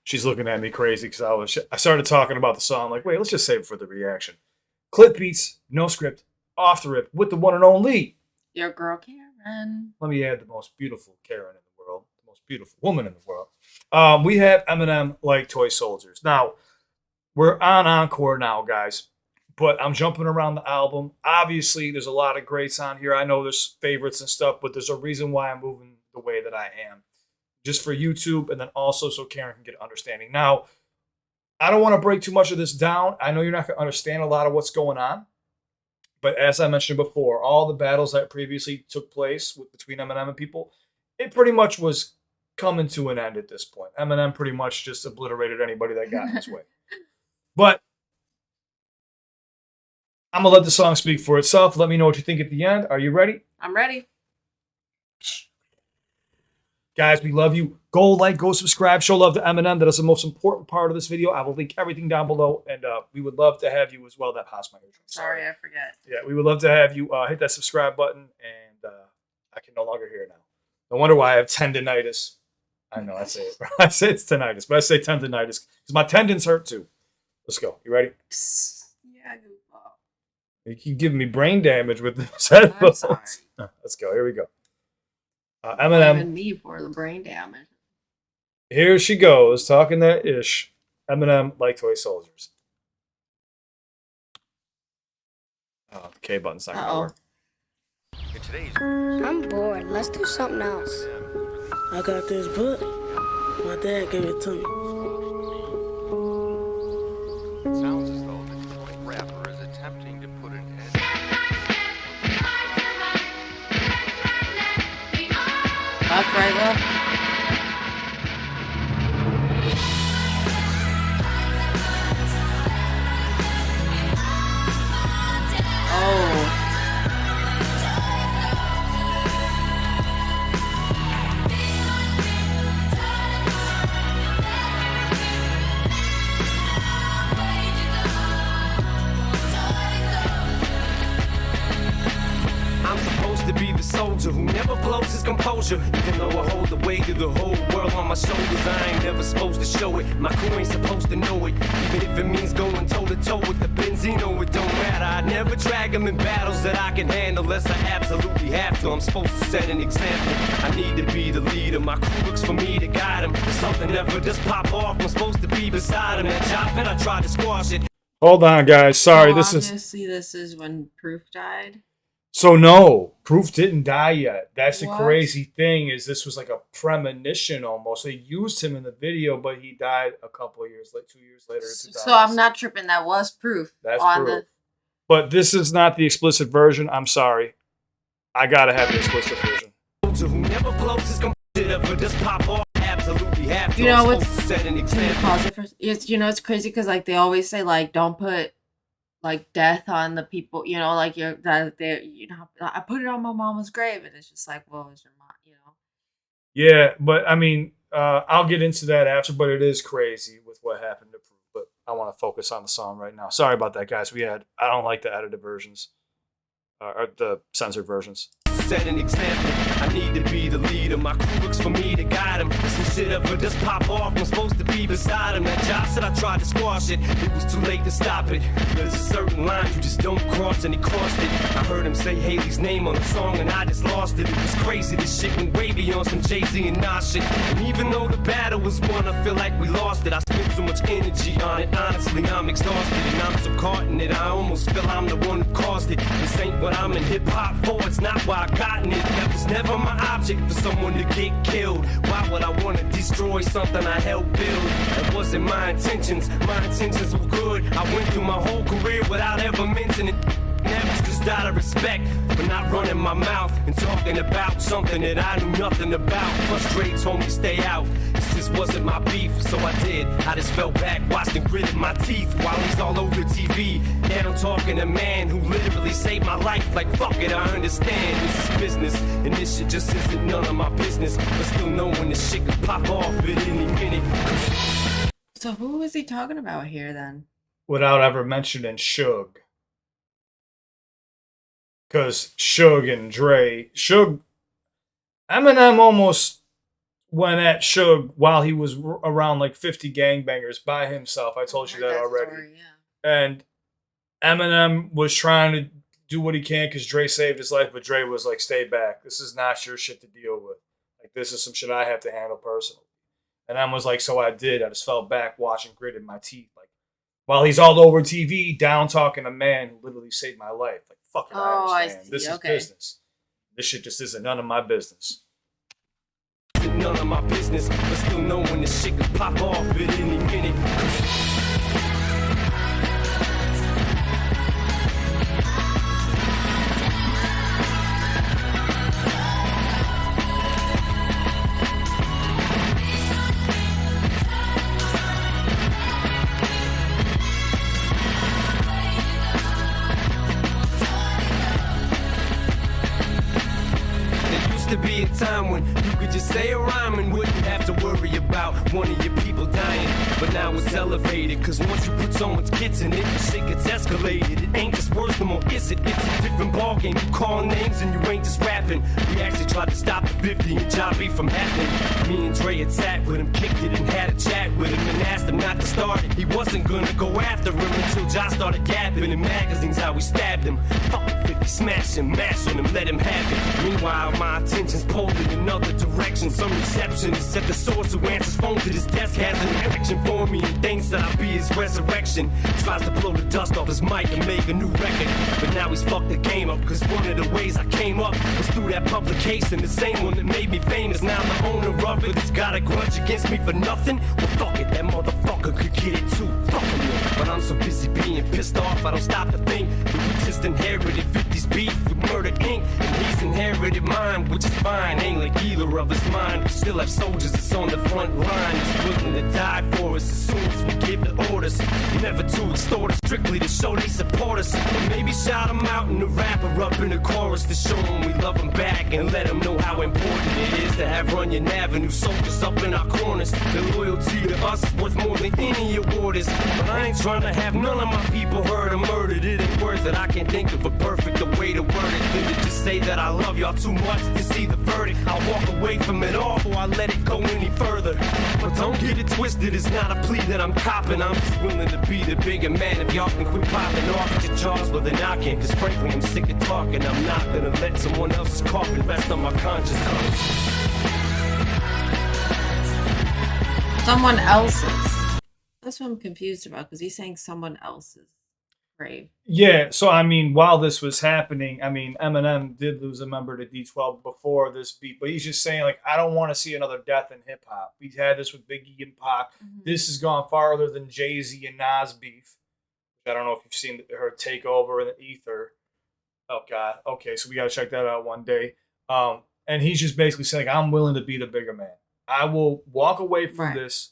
She's looking at me crazy because I started talking about the song. Like, wait, let's just save it for the reaction. CliffBeats, no script, off the rip, with the one and only. Your girl Karen. Let me add the most beautiful Karen in the world, the most beautiful woman in the world. We have Eminem, Like Toy Soldiers. Now, we're on Encore now, guys. But I'm jumping around the album. Obviously, there's a lot of greats on here. I know there's favorites and stuff, but there's a reason why I'm moving the way that I am. Just for YouTube, and then also so Karen can get an understanding. Now, I don't want to break too much of this down. I know you're not going to understand a lot of what's going on. But as I mentioned before, all the battles that previously took place between Eminem and people, it pretty much was coming to an end at this point. Eminem pretty much just obliterated anybody that got in his way. But I'm going to let the song speak for itself. Let me know what you think at the end. Are you ready? I'm ready. Guys, we love you. Go like, go subscribe, show love to Eminem. That is the most important part of this video. I will link everything down below, and we would love to have you as well. That paused my eardrum. Sorry, I forget. Yeah, we would love to have you hit that subscribe button, and I can no longer hear it now. No wonder why I have tendinitis. I know, I say it. I say it's tinnitus, but I say tendinitis because my tendons hurt too. Let's go. You ready? Yeah, goofball. You keep giving me brain damage with this headphones. Let's go. Here we go. Eminem. Even me for the brain damage. Here she goes, talking that ish. Eminem, Like Toy Soldiers. Oh, the K button's not gonna work. I'm bored. Let's do something else. I got this book. My dad gave it to me. It sounds as though the Detroit rapper is attempting to put an end. Left, right, left. Oh. To be the soldier who never blows his composure. Even though I hold the weight of the whole world on my shoulders, I ain't never supposed to show it. My crew ain't supposed to know it. Even if it means going toe to toe with the Benzino, it don't matter. I never drag them in battles that I can handle unless I absolutely have to. I'm supposed to set an example. I need to be the leader. My crew looks for me to guide them. If something ever just pop off, I'm supposed to be beside him. That chop it, I tried to squash it. Hold on, guys. Sorry, this is when Proof died. So no, Proof didn't die yet. That's What? the crazy thing is this was like a premonition almost. They used him in the video, but he died a couple of years, like 2 years later. So I'm not tripping. That was Proof. That's Proof. But this is not the explicit version. I'm sorry. I gotta have the explicit version. Who never blows his composure ever just pop off. Absolutely have to. You know what's? Set an Can you example. pause it for? It's crazy because like they always say like don't put like death on the people, like I put it on my mama's grave, and it's just like, well, it's your mom, Yeah, but I mean, I'll get into that after, but it is crazy with what happened to Proof. But I want to focus on the song right now. Sorry about that, guys. I don't like the edited versions, or the censored versions. Set an example. I need to be the leader. My crew looks for me to guide them. Some shit ever just pop off. I'm supposed to be beside him. That job said I tried to squash it. It was too late to stop it. There's a certain line you just don't cross, and he crossed it. I heard him say Haley's name on the song, and I just lost it. It was crazy. This shit went way beyond some Jay-Z and Nas shit. And even though the battle was won, I feel like we lost it. I spent so much energy on it. Honestly, I'm exhausted, and I'm so caught in it. I almost feel I'm the one who caused it. This ain't what I'm in hip-hop for. It's not why I gotten it. That was never my object for someone to get killed. Why would I want to destroy something I helped build? That wasn't my intentions. My intentions were good. I went through my whole career without ever mentioning it. Never just out of respect for not running my mouth and talking about something that I knew nothing about. Frustrated told me stay out. This just wasn't my beef, so I did. I just fell back, watched and gritted my teeth while he's all over TV. And I'm talking to a man who literally saved my life. Like fuck it, I understand this is business, and this shit just isn't none of my business. But still know when this shit could pop off at any minute. So who is he talking about here then? Without ever mentioning Suge. Because Suge and Dre, Eminem almost went at Suge while he was around like 50 gangbangers by himself. I told you that already. Story, yeah. And Eminem was trying to do what he can because Dre saved his life, but Dre was like, stay back. This is not your shit to deal with. Like, this is some shit I have to handle personally. And Em was like, so I did. I just fell back watching, gritted my teeth. Like, while he's all over TV, down talking a man who literally saved my life. Like, fuck it, I understand. This is business. This shit just isn't none of my business. None of my business, but still know when this shit could pop off at any minute. To be a time when you could just say a rhyme and wouldn't have to worry about one of your people dying. But now it's elevated, cause once you put someone's kids in it, the shit gets escalated. It ain't just words no more, is it? It's a different ballgame. You call names and you ain't just rapping. We actually tried to stop the 50 and Job beef from happening. Me and Dre had sat with him, kicked it and had a chat with him and asked him not to start it. He wasn't gonna go after him until Josh started gabbing in magazines how we stabbed him. Fuck it, 50, smash him, mash on him, let him have it. Meanwhile, my attention's pulled in another direction. Some receptionist at the source who answers phone to this desk has an erection for me and thinks that I'll be his resurrection. Tries to blow the dust off his mic and make a new record, but now he's fucked the game up, cause one of the ways I came up was through that publication, the same one that made me famous. Now the owner of it has got a grudge against me for nothing. Well, fuck it, that motherfucker could get it too. Fuck him, but I'm so busy being pissed off I don't stop to think that we just inherited 50's beef with Murder Inc. and he's inherited mine, which is fine. Ain't like either of us mine. We still have soldiers that's on the front line, that's willing to die for us as soon as we give the orders. Never to extort us, strictly to show they support us. Or maybe shout them out in the rapper up in the chorus to show them we love them back and let them know how important it is to have Runyon Avenue soldiers up in our corners. Their loyalty to us is worth more than any award is. But I ain't trying to have none of my people hurt or murdered. It ain't worth it. I can't think of a perfect way to word it than to just say that I love y'all too much to see the verdict. I'll walk away from it all before I let it go any further. But don't get it twisted, it's not a plea that I'm copping. I'm just willing to be the bigger man if y'all can quit popping off at your jaws, well then I can. Cause frankly I'm sick of talking. I'm not gonna let someone else's coffin rest on my conscience. Someone else's. That's what I'm confused about, because he's saying someone else's grave. Yeah, so I mean, while this was happening, I mean, Eminem did lose a member to D12 before this beat, but he's just saying, like, I don't want to see another death in hip hop. We've had this with Biggie and Pac. Mm-hmm. This has gone farther than Jay-Z and Nas beef. I don't know if you've seen her takeover in the ether. Oh, God. Okay, so we got to check that out one day. And he's just basically saying, I'm willing to be the bigger man. I will walk away from this,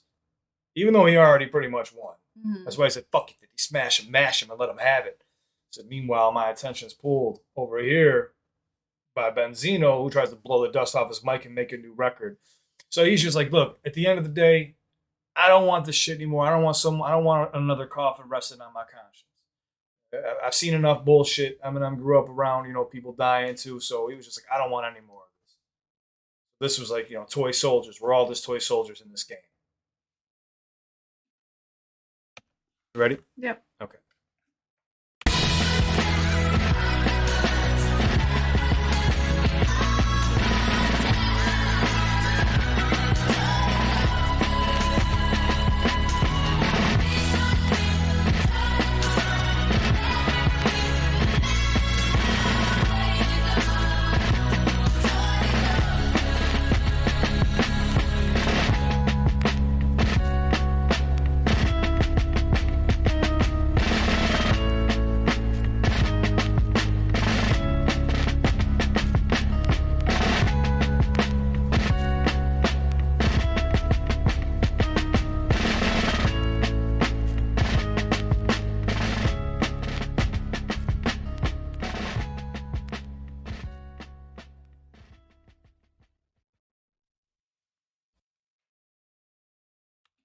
even though he already pretty much won. Mm-hmm. That's why I said, fuck it. Did he smash him, mash him, and let him have it? So meanwhile, my attention's pulled over here by Benzino, who tries to blow the dust off his mic and make a new record. So he's just like, look, at the end of the day, I don't want this shit anymore. I don't want another coffin resting on my conscience. I've seen enough bullshit. Eminem grew up around, people dying too. So he was just like, I don't want any more of this. This was like, toy soldiers. We're all just toy soldiers in this game. You ready? Yep. Okay.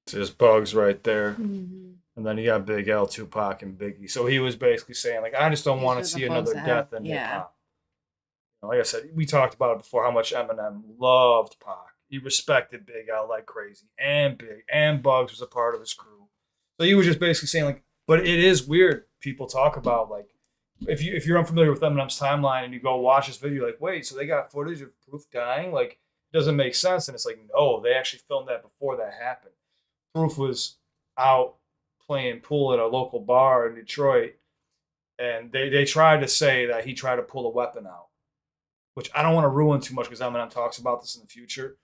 Just Bugs right there. Mm-hmm. And then you got Big L, Tupac, and Biggie. So he was basically saying, like, I just don't want to see another death in hip hop. Like I said, we talked about it before, how much Eminem loved Pac. He respected Big L like crazy, and Bugs was a part of his crew. So he was just basically saying like, but it is weird. People talk about like, if you're unfamiliar with Eminem's timeline and you go watch this video, like, wait, so they got footage of Proof dying? Like, it doesn't make sense. And it's like, no, they actually filmed that before that happened. Proof was out playing pool at a local bar in Detroit, and they tried to say that he tried to pull a weapon out, which I don't want to ruin too much because Eminem talks about this in the future.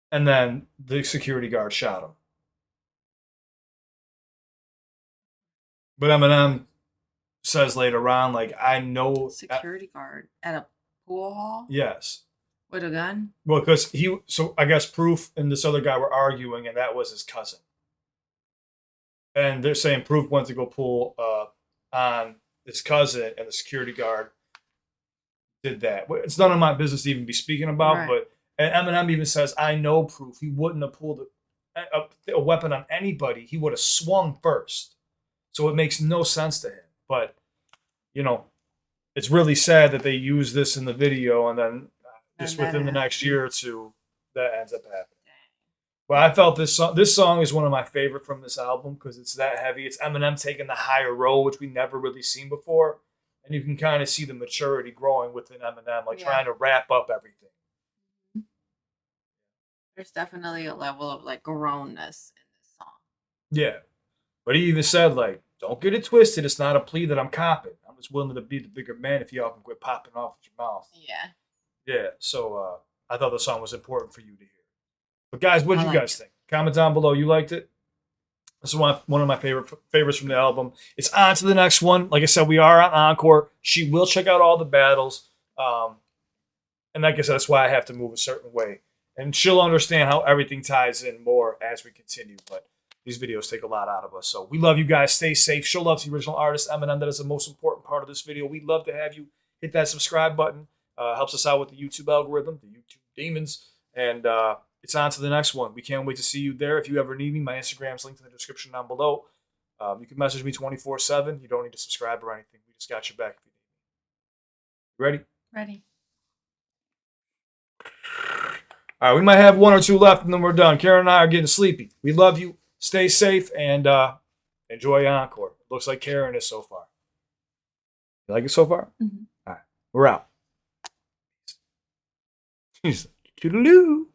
And then the security guard shot him. But Eminem says later on, like, I know Security guard at a pool hall yes. with a gun. Well, because so I guess Proof and this other guy were arguing, and that was his cousin. And they're saying Proof went to go pull on his cousin, and the security guard did that. It's none of my business to even be speaking about, Right. but and Eminem even says, I know Proof. He wouldn't have pulled a weapon on anybody. He would have swung first. So it makes no sense to him. But, you know, it's really sad that they use this in the video, and then just within the next year or two, that ends up happening. But I felt this song is one of my favorite from this album because it's that heavy. It's Eminem taking the higher role, which we never really seen before. And you can kind of see the maturity growing within Eminem, like trying to wrap up everything. There's definitely a level of like grownness in this song. Yeah. But he even said, like, don't get it twisted. It's not a plea that I'm copping. I'm just willing to be the bigger man if y'all can quit popping off with your mouth. Yeah. Yeah. So I thought the song was important for you to hear. But guys, what did you guys it. think? Comment down below. You liked it? This is one of my favorites from the album. It's on to the next one. Like I said, we are on Encore. She will check out all the battles. And like I said, that's why I have to move a certain way. And she'll understand how everything ties in more as we continue. But these videos take a lot out of us. So we love you guys. Stay safe. Show love to the original artist, Eminem. That is the most important part of this video. We'd love to have you hit that subscribe button. Helps us out with the YouTube algorithm, the YouTube demons. And it's on to the next one. We can't wait to see you there. If you ever need me, my Instagram's linked in the description down below. You can message me 24/7. You don't need to subscribe or anything. We just got your back if you need me. Ready? Ready. All right, we might have one or two left, and then we're done. Karen and I are getting sleepy. We love you. Stay safe, and enjoy Encore. Looks like Karen is so far. You like it so far? Mm-hmm. All right, we're out. She's like, toodaloo.